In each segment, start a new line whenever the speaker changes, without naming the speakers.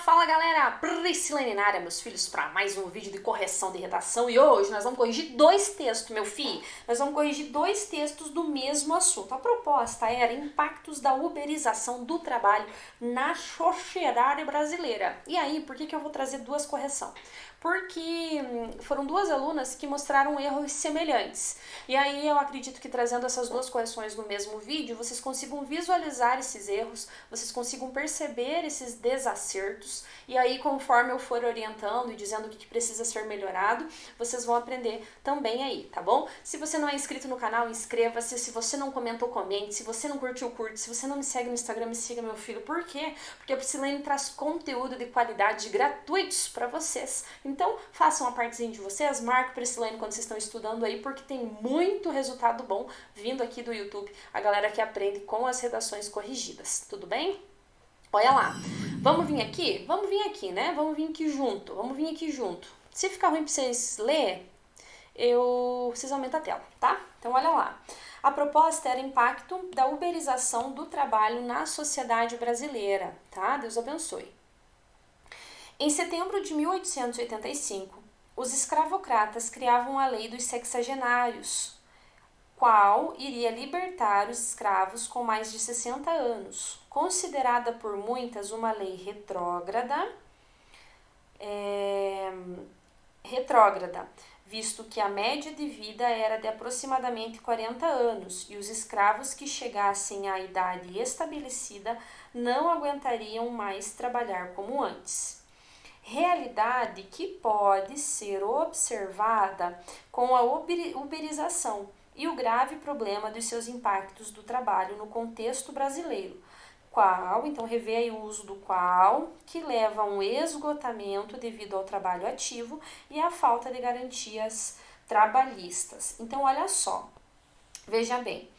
Fala galera, Priscilene na área, meus filhos, para mais um vídeo de correção de redação. E hoje nós vamos corrigir dois textos, meu filho. Nós vamos corrigir dois textos do mesmo assunto. A proposta era impactos da uberização do trabalho na sociedade brasileira. E aí, por que eu vou trazer duas correções? Porque foram duas alunas que mostraram erros semelhantes. E aí eu acredito que trazendo essas duas correções no mesmo vídeo, vocês consigam visualizar esses erros, vocês consigam perceber esses desacertos, e aí conforme eu for orientando e dizendo o que precisa ser melhorado, vocês vão aprender também aí, tá bom? Se você não é inscrito no canal, inscreva-se. Se você não comentou, comente. Se você não curtiu, curte. Se você não me segue no Instagram, me siga, meu filho. Por quê? Porque a Priscilene traz conteúdo de qualidade gratuitos para vocês. Então, façam a partezinha de vocês, marque Priscilene quando vocês estão estudando aí, porque tem muito resultado bom vindo aqui do YouTube, a galera que aprende com as redações corrigidas, tudo bem? Olha lá, vamos vir aqui? Vamos vir aqui, né? Vamos vir aqui junto. Se ficar ruim pra vocês lerem, vocês aumentam a tela, tá? Então, olha lá. A proposta era impacto da uberização do trabalho na sociedade brasileira, tá? Deus abençoe. Em setembro de 1885, os escravocratas criavam a Lei dos Sexagenários, qual iria libertar os escravos com mais de 60 anos, considerada por muitas uma lei retrógrada, visto que a média de vida era de aproximadamente 40 anos e os escravos que chegassem à idade estabelecida não aguentariam mais trabalhar como antes. Realidade que pode ser observada com a uberização e o grave problema dos seus impactos do trabalho no contexto brasileiro, então revê aí o uso do qual, que leva a um esgotamento devido ao trabalho ativo e à falta de garantias trabalhistas. Então, olha só, veja bem.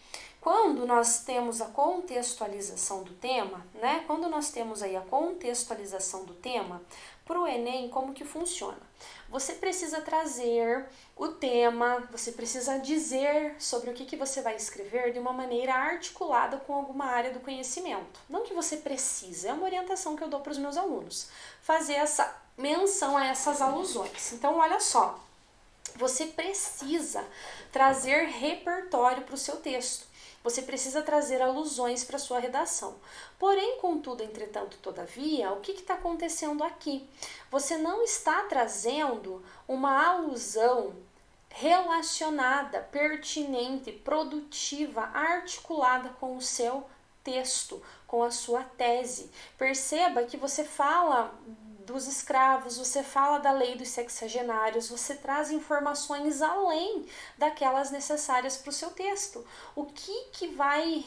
Quando nós temos a contextualização do tema, né? Quando nós temos aí a contextualização do tema, para o Enem, como que funciona? Você precisa trazer o tema, você precisa dizer sobre o que você vai escrever de uma maneira articulada com alguma área do conhecimento. Não que você precisa, é uma orientação que eu dou para os meus alunos. Fazer essa menção a essas alusões. Então, olha só, você precisa trazer repertório para o seu texto. Você precisa trazer alusões para sua redação. Porém, contudo, entretanto, todavia, o que está acontecendo aqui? Você não está trazendo uma alusão relacionada, pertinente, produtiva, articulada com o seu texto, com a sua tese. Perceba que você fala dos escravos, você fala da lei dos sexagenários, você traz informações além daquelas necessárias para o seu texto. O que vai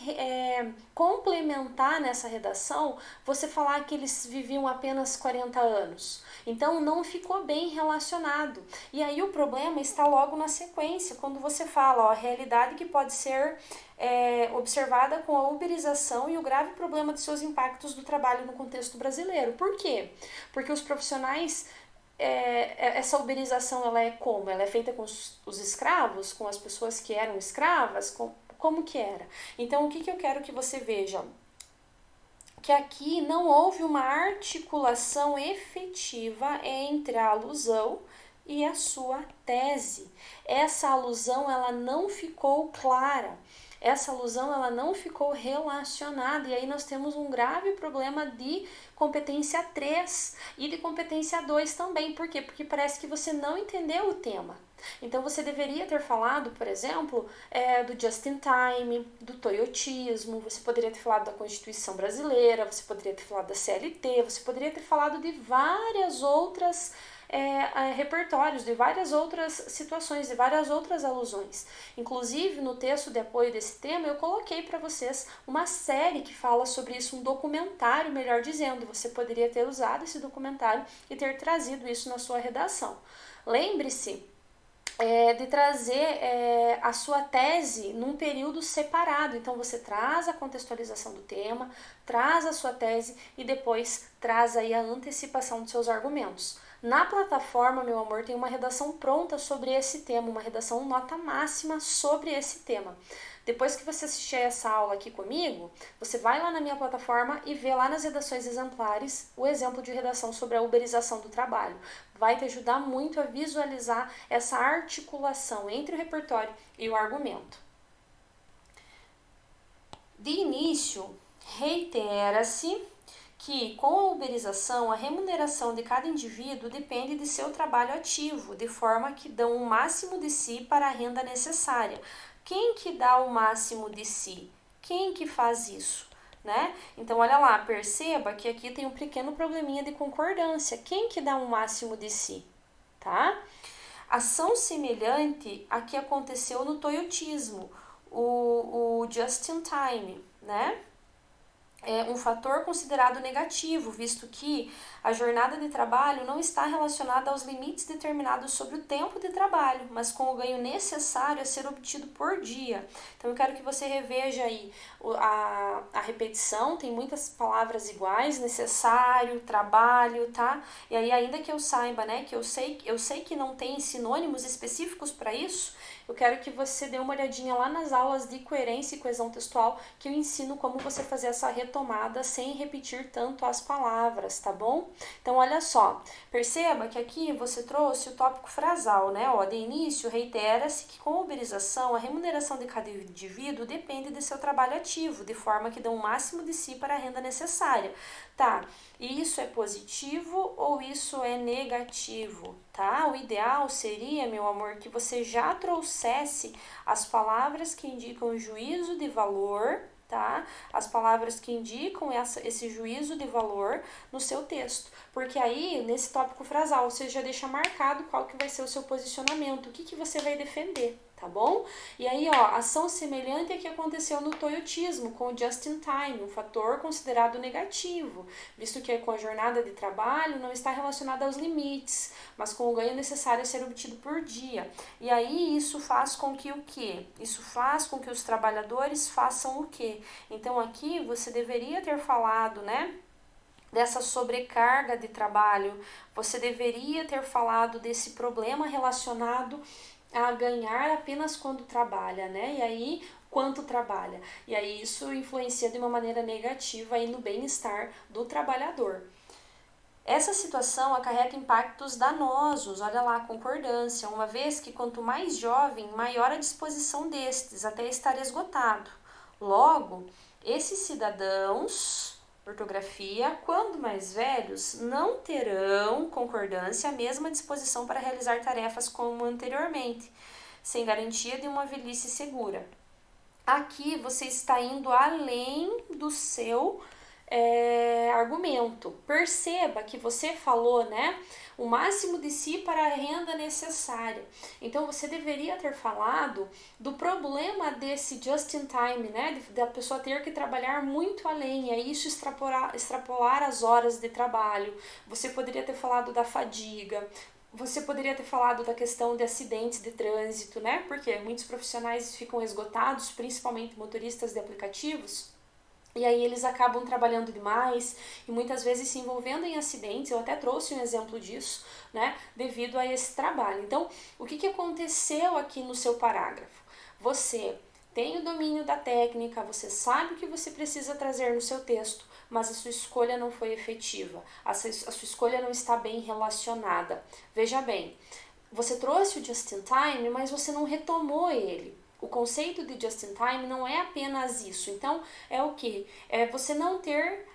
complementar nessa redação você falar que eles viviam apenas 40 anos? Então, não ficou bem relacionado. E aí o problema está logo na sequência, quando você fala, ó, a realidade que pode ser observada com a uberização e o grave problema de seus impactos do trabalho no contexto brasileiro. Por quê? Porque os profissionais, essa uberização, ela é como? Ela é feita com os escravos, com as pessoas que eram escravas? Como que era? Então, o que eu quero que você veja? Que aqui não houve uma articulação efetiva entre a alusão e a sua tese. Essa alusão, ela não ficou clara. Essa alusão, ela não ficou relacionada, e aí nós temos um grave problema de competência 3 e de competência 2 também. Por quê? Porque parece que você não entendeu o tema. Então, você deveria ter falado, por exemplo, do just in time, do toyotismo, você poderia ter falado da Constituição Brasileira, você poderia ter falado da CLT, você poderia ter falado de várias outras repertórios, de várias outras situações, de várias outras alusões. Inclusive, no texto de apoio desse tema, eu coloquei para vocês uma série que fala sobre isso, um documentário, melhor dizendo. Você poderia ter usado esse documentário e ter trazido isso na sua redação. Lembre-se de trazer a sua tese num período separado. Então, você traz a contextualização do tema, traz a sua tese e depois traz aí a antecipação dos seus argumentos. Na plataforma, meu amor, tem uma redação pronta sobre esse tema, uma redação nota máxima sobre esse tema. Depois que você assistir essa aula aqui comigo, você vai lá na minha plataforma e vê lá nas redações exemplares o exemplo de redação sobre a uberização do trabalho. Vai te ajudar muito a visualizar essa articulação entre o repertório e o argumento. De início, reitera-se que, com a uberização, a remuneração de cada indivíduo depende de seu trabalho ativo, de forma que dão o máximo de si para a renda necessária. Quem que dá o máximo de si? Quem que faz isso? Né? Então, olha lá, perceba que aqui tem um pequeno probleminha de concordância. Quem que dá o máximo de si? Tá? Ação semelhante à que aconteceu no toyotismo, o just in time, né? É um fator considerado negativo, visto que a jornada de trabalho não está relacionada aos limites determinados sobre o tempo de trabalho, mas com o ganho necessário a ser obtido por dia. Então eu quero que você reveja aí a repetição, tem muitas palavras iguais, necessário, trabalho, tá? E aí ainda que eu saiba, né, que eu sei que não tem sinônimos específicos para isso, eu quero que você dê uma olhadinha lá nas aulas de coerência e coesão textual, que eu ensino como você fazer essa retomada sem repetir tanto as palavras, tá bom? Então, olha só, perceba que aqui você trouxe o tópico frasal, né? Ó, de início, reitera-se que com a uberização, a remuneração de cada indivíduo depende de seu trabalho ativo, de forma que dão o máximo de si para a renda necessária. Tá, e isso é positivo ou isso é negativo, tá? O ideal seria, meu amor, que você já trouxesse as palavras que indicam o juízo de valor, tá? As palavras que indicam esse juízo de valor no seu texto. Porque aí, nesse tópico frasal, você já deixa marcado qual que vai ser o seu posicionamento, o que que você vai defender, tá bom? E aí, ó, ação semelhante à que aconteceu no toyotismo, com o just in time, um fator considerado negativo, visto que com a jornada de trabalho não está relacionada aos limites, mas com o ganho necessário a ser obtido por dia. E aí, isso faz com que o quê? Isso faz com que os trabalhadores façam o quê? Então, aqui você deveria ter falado, né, dessa sobrecarga de trabalho, você deveria ter falado desse problema relacionado a ganhar apenas quando trabalha, né? E aí, quanto trabalha. E aí, isso influencia de uma maneira negativa aí no bem-estar do trabalhador. Essa situação acarreta impactos danosos, olha lá a concordância, uma vez que quanto mais jovem, maior a disposição destes, até estar esgotado. Logo, esses cidadãos, ortografia, quando mais velhos, não terão concordância, a mesma disposição para realizar tarefas como anteriormente, sem garantia de uma velhice segura. Aqui você está indo além do seu argumento. Perceba que você falou, né, o máximo de si para a renda necessária. Então você deveria ter falado do problema desse just in time, né, da pessoa ter que trabalhar muito além, e aí isso extrapolar as horas de trabalho. Você poderia ter falado da fadiga. Você poderia ter falado da questão de acidentes de trânsito, né? Porque muitos profissionais ficam esgotados, principalmente motoristas de aplicativos, e aí eles acabam trabalhando demais e muitas vezes se envolvendo em acidentes. Eu até trouxe um exemplo disso, né? Devido a esse trabalho. Então, o que aconteceu aqui no seu parágrafo? Você tem o domínio da técnica, você sabe o que você precisa trazer no seu texto, mas a sua escolha não foi efetiva, a sua escolha não está bem relacionada. Veja bem, você trouxe o just in time, mas você não retomou ele. O conceito de just in time não é apenas isso. Então, é o que? É você não ter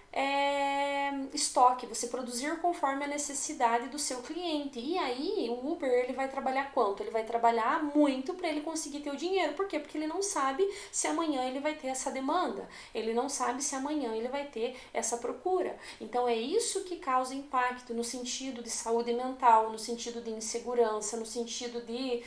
estoque, você produzir conforme a necessidade do seu cliente. E aí, o Uber, ele vai trabalhar quanto? Ele vai trabalhar muito para ele conseguir ter o dinheiro. Por quê? Porque ele não sabe se amanhã ele vai ter essa demanda. Ele não sabe se amanhã ele vai ter essa procura. Então, é isso que causa impacto no sentido de saúde mental, no sentido de insegurança, no sentido de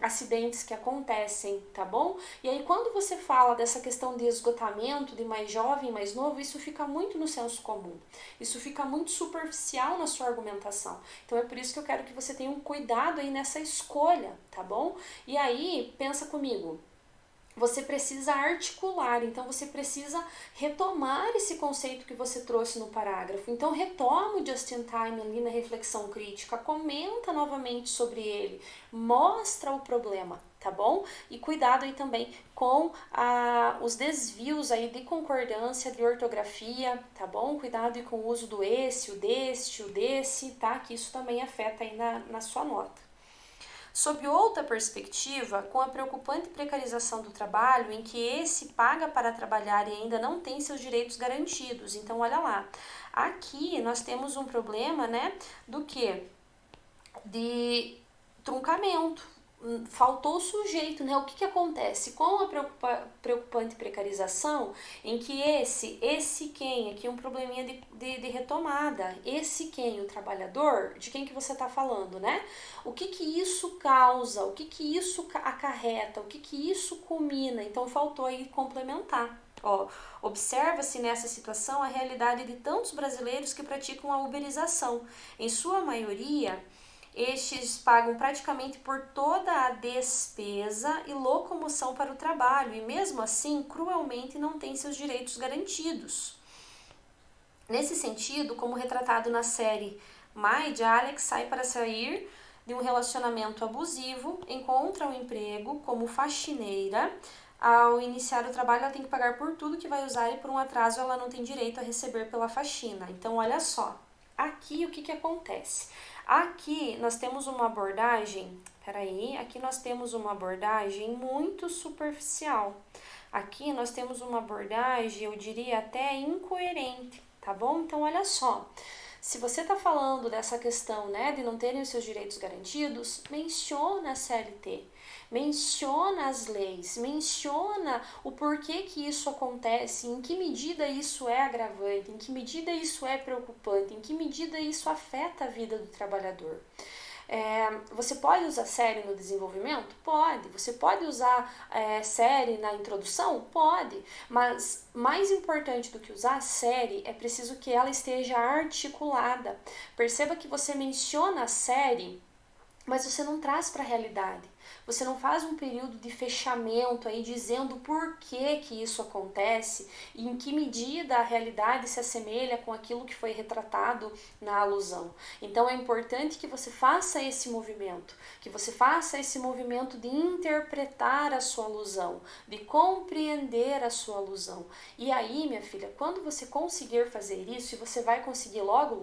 acidentes que acontecem, tá bom? E aí quando você fala dessa questão de esgotamento, de mais jovem, mais novo, isso fica muito no senso comum, isso fica muito superficial na sua argumentação. Então é por isso que eu quero que você tenha um cuidado aí nessa escolha, tá bom? E aí, pensa comigo, você precisa articular, então você precisa retomar esse conceito que você trouxe no parágrafo. Então retoma o just in time ali na reflexão crítica, comenta novamente sobre ele, mostra o problema, tá bom? E cuidado aí também com os desvios aí de concordância, de ortografia, tá bom? Cuidado aí com o uso do esse, o deste, o desse, tá? Que isso também afeta aí na sua nota. Sob outra perspectiva, com a preocupante precarização do trabalho, em que esse paga para trabalhar e ainda não tem seus direitos garantidos. Então, olha lá, aqui nós temos um problema, né, do que? De truncamento. Faltou o sujeito, né? O que acontece? Com a preocupante precarização, em que esse quem, aqui um probleminha de retomada, esse quem, o trabalhador, de quem que você está falando, né? O que isso causa? O que isso acarreta? O que isso culmina? Então faltou aí complementar. Ó, observa-se nessa situação a realidade de tantos brasileiros que praticam a uberização. Em sua maioria, estes pagam praticamente por toda a despesa e locomoção para o trabalho e, mesmo assim, cruelmente não têm seus direitos garantidos. Nesse sentido, como retratado na série Maid, Alex sai para sair de um relacionamento abusivo, encontra um emprego como faxineira. Ao iniciar o trabalho, ela tem que pagar por tudo que vai usar e por um atraso ela não tem direito a receber pela faxina. Então, olha só, aqui o que acontece? Aqui nós temos uma abordagem, aqui nós temos uma abordagem muito superficial. Aqui nós temos uma abordagem, eu diria até incoerente, tá bom? Então, olha só, se você está falando dessa questão, né, de não terem os seus direitos garantidos, menciona a CLT, menciona as leis, menciona o porquê que isso acontece, em que medida isso é agravante, em que medida isso é preocupante, em que medida isso afeta a vida do trabalhador. Você pode usar série no desenvolvimento? Pode. Você pode usar série na introdução? Pode. Mas mais importante do que usar a série, é preciso que ela esteja articulada. Perceba que você menciona a série, mas você não traz para a realidade. Você não faz um período de fechamento aí dizendo por que isso acontece e em que medida a realidade se assemelha com aquilo que foi retratado na alusão. Então é importante que você faça esse movimento, de interpretar a sua alusão, de compreender a sua alusão. E aí, minha filha, quando você conseguir fazer isso, e você vai conseguir logo,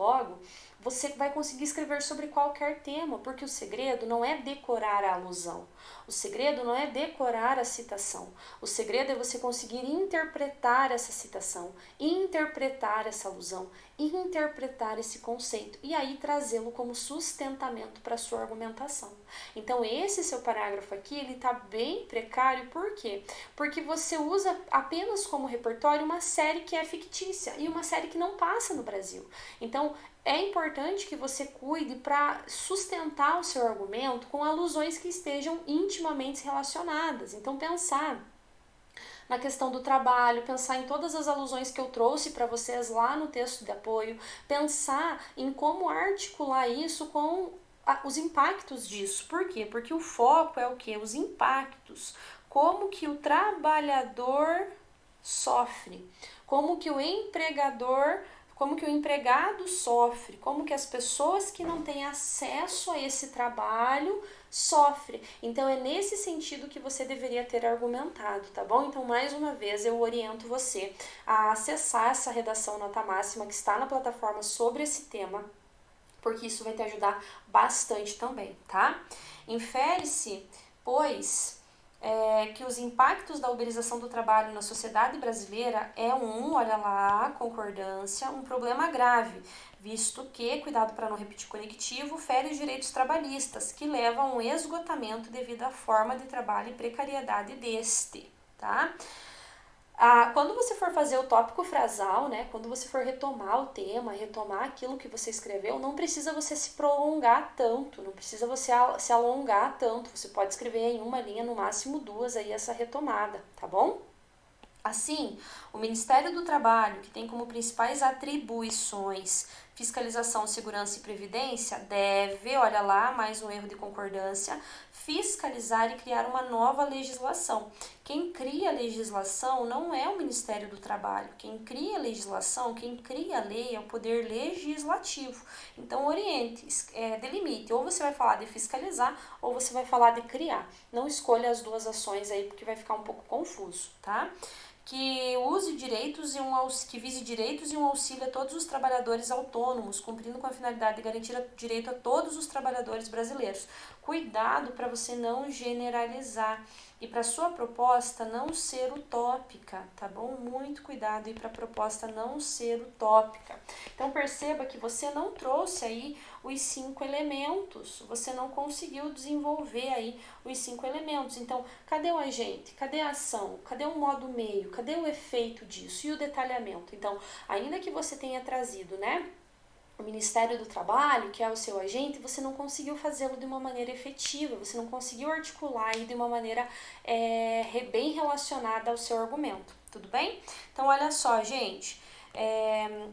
você vai conseguir escrever sobre qualquer tema, porque o segredo não é decorar a alusão, o segredo não é decorar a citação, o segredo é você conseguir interpretar essa citação, interpretar essa alusão, interpretar esse conceito e aí trazê-lo como sustentamento para a sua argumentação. Então esse seu parágrafo aqui, ele está bem precário, por quê? Porque você usa apenas como repertório uma série que é fictícia e uma série que não passa no Brasil. Então é importante que você cuide para sustentar o seu argumento com alusões que estejam intimamente relacionadas. Então, pensar na questão do trabalho, pensar em todas as alusões que eu trouxe para vocês lá no texto de apoio, pensar em como articular isso com os impactos disso. Por quê? Porque o foco é o quê? Os impactos. Como que o trabalhador sofre, como que o empregado sofre, como que as pessoas que não têm acesso a esse trabalho sofrem. Então é nesse sentido que você deveria ter argumentado, tá bom? Então, mais uma vez, eu oriento você a acessar essa redação nota máxima que está na plataforma sobre esse tema, porque isso vai te ajudar bastante também, tá? Infere-se, pois, que os impactos da uberização do trabalho na sociedade brasileira olha lá, concordância, um problema grave, visto que, cuidado para não repetir conectivo, fere os direitos trabalhistas, que levam a um esgotamento devido à forma de trabalho e precariedade deste, tá? Quando você for fazer o tópico frasal, né, quando você for retomar o tema, retomar aquilo que você escreveu, não precisa você se prolongar tanto, não precisa você se alongar tanto, você pode escrever em uma linha, no máximo duas, aí essa retomada, tá bom? Assim, o Ministério do Trabalho, que tem como principais atribuições fiscalização, segurança e previdência, deve, olha lá, mais um erro de concordância, fiscalizar e criar uma nova legislação. Quem cria a legislação não é o Ministério do Trabalho. Quem cria a legislação, quem cria a lei é o Poder Legislativo. Então, oriente, delimite. Ou você vai falar de fiscalizar, ou você vai falar de criar. Não escolha as duas ações aí, porque vai ficar um pouco confuso, tá? Que use direitos que vise direitos e um auxílio a todos os trabalhadores autônomos, cumprindo com a finalidade de garantir direito a todos os trabalhadores brasileiros. Cuidado para você não generalizar e para sua proposta não ser utópica, tá bom? Muito cuidado e para a proposta não ser utópica. Então perceba que você não trouxe aí os 5 elementos, você não conseguiu desenvolver aí os 5 elementos. Então, cadê o agente? Cadê a ação? Cadê o modo meio? Cadê o efeito disso? E o detalhamento? Então, ainda que você tenha trazido, né, o Ministério do Trabalho, que é o seu agente, você não conseguiu fazê-lo de uma maneira efetiva, você não conseguiu articular de uma maneira bem relacionada ao seu argumento, tudo bem? Então, olha só, gente,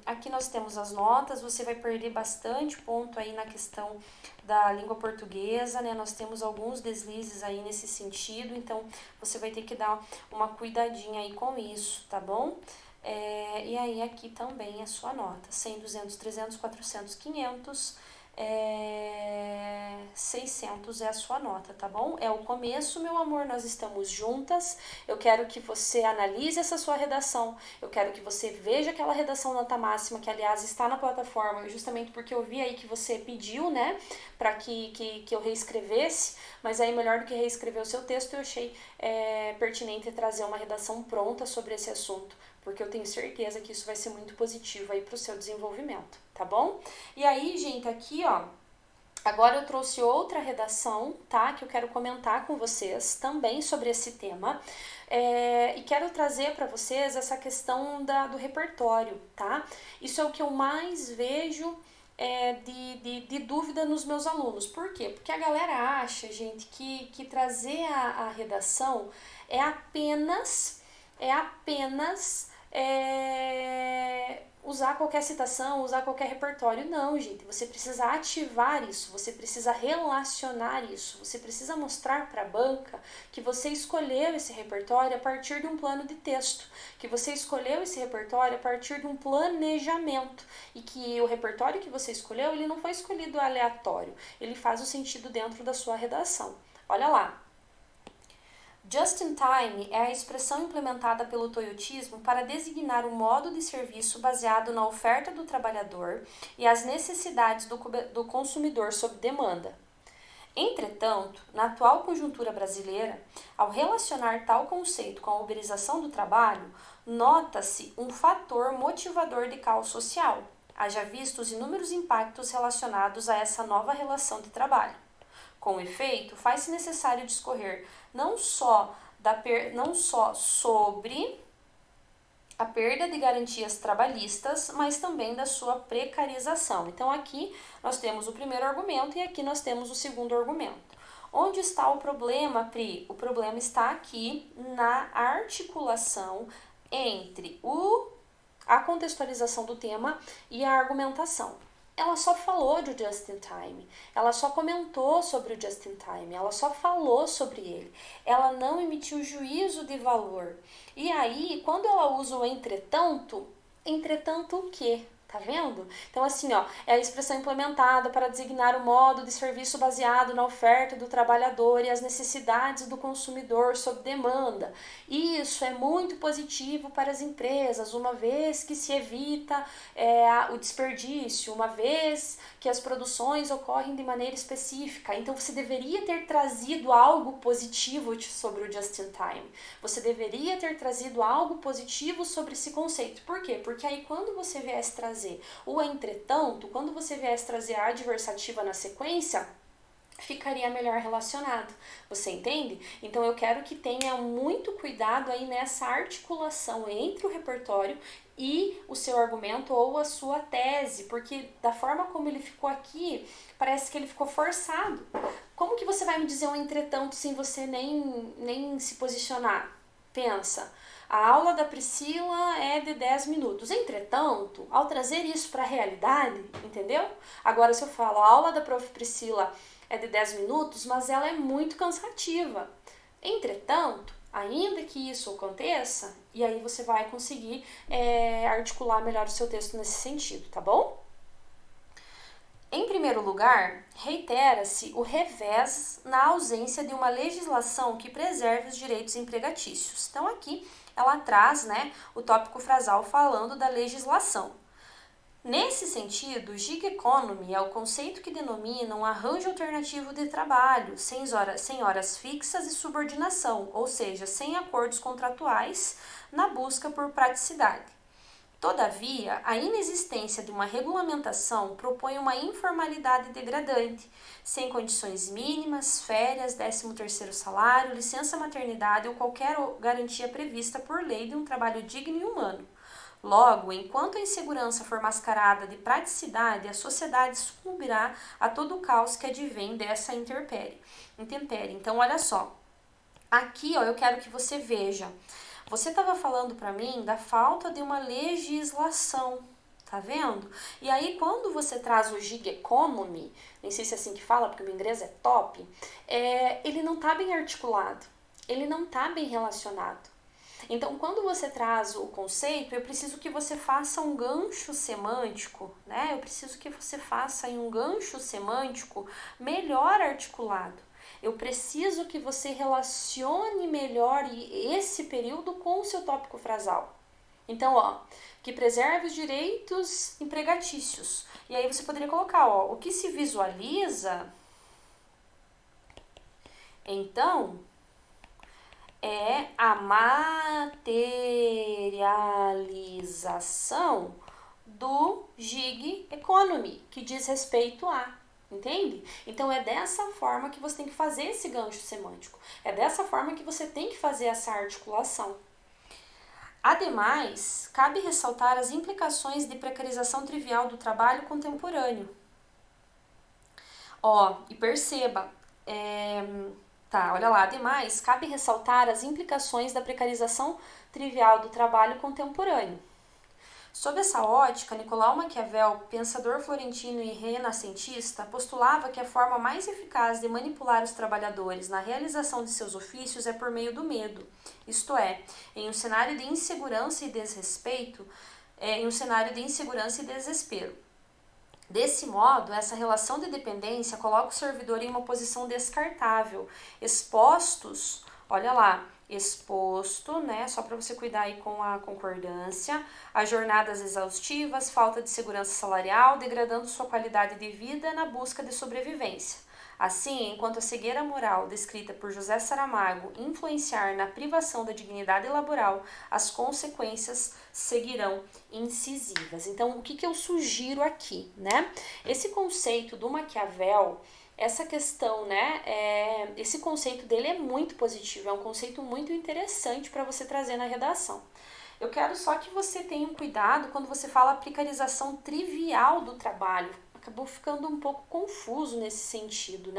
aqui nós temos as notas, você vai perder bastante ponto aí na questão da língua portuguesa, né? Nós temos alguns deslizes aí nesse sentido, então você vai ter que dar uma cuidadinha aí com isso, tá bom? E aí aqui também a sua nota, 100, 200, 300, 400, 500, 600 é a sua nota, tá bom? É o começo, meu amor, nós estamos juntas, eu quero que você analise essa sua redação, eu quero que você veja aquela redação nota máxima, que aliás está na plataforma, justamente porque eu vi aí que você pediu, né, para que eu reescrevesse, mas aí melhor do que reescrever o seu texto, eu achei pertinente trazer uma redação pronta sobre esse assunto, porque eu tenho certeza que isso vai ser muito positivo aí para o seu desenvolvimento, tá bom? E aí, gente, aqui, ó, agora eu trouxe outra redação, tá? Que eu quero comentar com vocês também sobre esse tema. E quero trazer para vocês essa questão do repertório, tá? Isso é o que eu mais vejo de dúvida nos meus alunos. Por quê? Porque a galera acha, gente, que trazer a redação é apenas usar qualquer citação, usar qualquer repertório. Não, gente, você precisa ativar isso, você precisa relacionar isso, você precisa mostrar para a banca que você escolheu esse repertório a partir de um plano de texto, que você escolheu esse repertório a partir de um planejamento e que o repertório que você escolheu, ele não foi escolhido aleatório, ele faz o sentido dentro da sua redação. Olha lá. Just in time é a expressão implementada pelo toyotismo para designar o modo de serviço baseado na oferta do trabalhador e as necessidades do consumidor sob demanda. Entretanto, na atual conjuntura brasileira, ao relacionar tal conceito com a uberização do trabalho, nota-se um fator motivador de caos social, haja visto os inúmeros impactos relacionados a essa nova relação de trabalho. Com efeito, faz-se necessário discorrer não só sobre a perda de garantias trabalhistas, mas também da sua precarização. Então, aqui nós temos o primeiro argumento e aqui nós temos o segundo argumento. Onde está o problema, Pri? O problema está aqui na articulação entre a contextualização do tema e a argumentação. Ela só falou de just in time, ela só comentou sobre o just in time, ela só falou sobre ele, ela não emitiu juízo de valor. E aí, quando ela usa o entretanto o quê? Tá vendo? Então, assim, ó, é a expressão implementada para designar o modo de serviço baseado na oferta do trabalhador e as necessidades do consumidor sob demanda. Isso é muito positivo para as empresas, uma vez que se evita o desperdício, uma vez que as produções ocorrem de maneira específica. Então, você deveria ter trazido algo positivo sobre o just in time. Você deveria ter trazido algo positivo sobre esse conceito. Por quê? Porque aí, quando você viesse trazer o entretanto, quando você viesse trazer a adversativa na sequência, ficaria melhor relacionado. Você entende? Então eu quero que tenha muito cuidado aí nessa articulação entre o repertório e o seu argumento ou a sua tese, porque da forma como ele ficou aqui, parece que ele ficou forçado. Como que você vai me dizer um entretanto sem você nem se posicionar? Pensa. a aula da Priscila é de 10 minutos. Entretanto, ao trazer isso para a realidade, entendeu? Agora, se eu falo, a aula da prof. Priscila é de 10 minutos, mas ela é muito cansativa. Entretanto, ainda que isso aconteça, e aí você vai conseguir articular melhor o seu texto nesse sentido, tá bom? Em primeiro lugar, reitera-se o revés na ausência de uma legislação que preserve os direitos empregatícios. Então, aqui ela traz, o tópico frasal falando da legislação. Nesse sentido, gig economy é o conceito que denomina um arranjo alternativo de trabalho, sem horas fixas e subordinação, ou seja, sem acordos contratuais, na busca por praticidade. Todavia, a inexistência de uma regulamentação propõe uma informalidade degradante, sem condições mínimas, férias, 13º salário, licença maternidade ou qualquer garantia prevista por lei de um trabalho digno e humano. Logo, enquanto a insegurança for mascarada de praticidade, a sociedade sucumbirá a todo o caos que advém dessa intempérie. Então, olha só, aqui eu quero que você veja. Você estava falando para mim da falta de uma legislação, tá vendo? E aí, quando você traz o gig economy, nem sei se é assim que fala, porque o meu inglês é top, ele não está bem articulado, ele não está bem relacionado. Então, quando você traz o conceito, eu preciso que você faça um gancho semântico, Eu preciso que você faça um gancho semântico melhor articulado. Eu preciso que você relacione melhor esse período com o seu tópico frasal. Então, que preserve os direitos empregatícios. E aí você poderia colocar, o que se visualiza, então, é a materialização do gig economy, que diz respeito a. Entende? Então, é dessa forma que você tem que fazer esse gancho semântico. É dessa forma que você tem que fazer essa articulação. Ademais, cabe ressaltar as implicações de precarização trivial do trabalho contemporâneo. E perceba, olha lá. Ademais, cabe ressaltar as implicações da precarização trivial do trabalho contemporâneo. Sob essa ótica, Nicolau Maquiavel, pensador florentino e renascentista, postulava que a forma mais eficaz de manipular os trabalhadores na realização de seus ofícios é por meio do medo, isto é, em um cenário de insegurança e desrespeito, desespero. Desse modo, essa relação de dependência coloca o servidor em uma posição descartável, exposto, só para você cuidar aí com a concordância, a jornadas exaustivas, falta de segurança salarial, degradando sua qualidade de vida na busca de sobrevivência. Assim, enquanto a cegueira moral descrita por José Saramago influenciar na privação da dignidade laboral, as consequências seguirão incisivas. Então, o que eu sugiro aqui, Esse conceito do Maquiavel, essa questão, esse conceito dele é muito positivo, é um conceito muito interessante para você trazer na redação. Eu quero só que você tenha um cuidado quando você fala precarização trivial do trabalho. Acabou ficando um pouco confuso nesse sentido,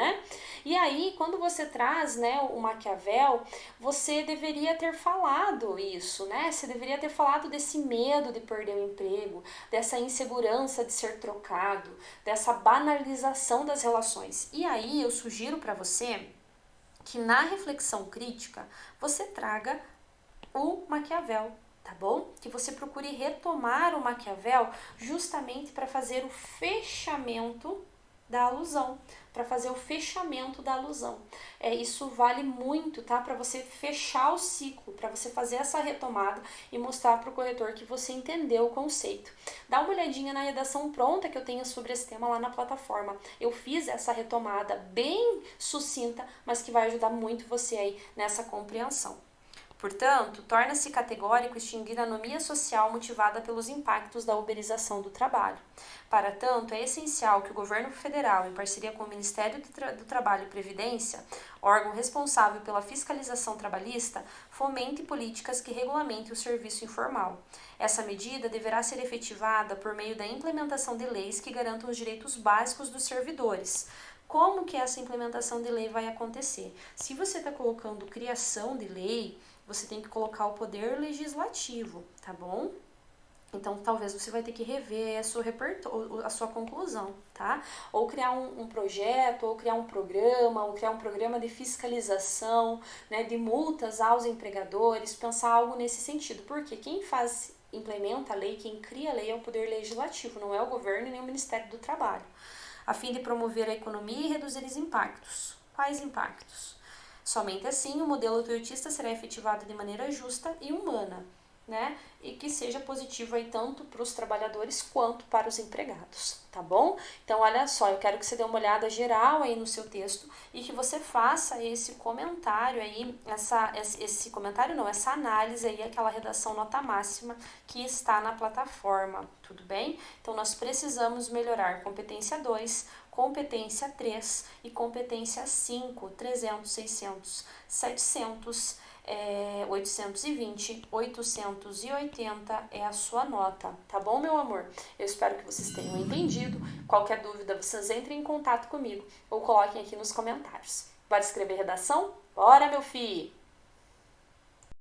E aí, quando você traz, o Maquiavel, você deveria ter falado isso, Você deveria ter falado desse medo de perder o emprego, dessa insegurança de ser trocado, dessa banalização das relações. E aí, eu sugiro para você que na reflexão crítica, você traga o Maquiavel, tá bom? Que você procure retomar o Maquiavel justamente para fazer o fechamento da alusão, Isso vale muito, tá? Para você fechar o ciclo, para você fazer essa retomada e mostrar para o corretor que você entendeu o conceito. Dá uma olhadinha na redação pronta que eu tenho sobre esse tema lá na plataforma. Eu fiz essa retomada bem sucinta, mas que vai ajudar muito você aí nessa compreensão. Portanto, torna-se categórico extinguir a anomia social motivada pelos impactos da uberização do trabalho. Para tanto, é essencial que o governo federal, em parceria com o Ministério do Trabalho e Previdência, órgão responsável pela fiscalização trabalhista, fomente políticas que regulamentem o serviço informal. Essa medida deverá ser efetivada por meio da implementação de leis que garantam os direitos básicos dos servidores. Como que essa implementação de lei vai acontecer? Se você está colocando criação de lei, você tem que colocar o poder legislativo, tá bom? Então, talvez você vai ter que rever a sua conclusão, tá? Ou criar um projeto, ou criar um programa de fiscalização, né, de multas aos empregadores, pensar algo nesse sentido. Porque quem implementa a lei, quem cria a lei é o Poder Legislativo, não é o governo nem o Ministério do Trabalho, a fim de promover a economia e reduzir os impactos. Quais impactos? Somente assim o modelo toyotista será efetivado de maneira justa e humana, né? E que seja positivo aí tanto para os trabalhadores quanto para os empregados, tá bom? Então, olha só, eu quero que você dê uma olhada geral aí no seu texto e que você faça esse comentário aí, essa análise aí, aquela redação nota máxima que está na plataforma, tudo bem? Então, nós precisamos melhorar competência 2, competência 3 e competência 5, 300, 600, 700, 820, 880 é a sua nota, tá bom, meu amor? Eu espero que vocês tenham entendido. Qualquer dúvida, vocês entrem em contato comigo ou coloquem aqui nos comentários. Bora escrever redação? Bora, meu filho!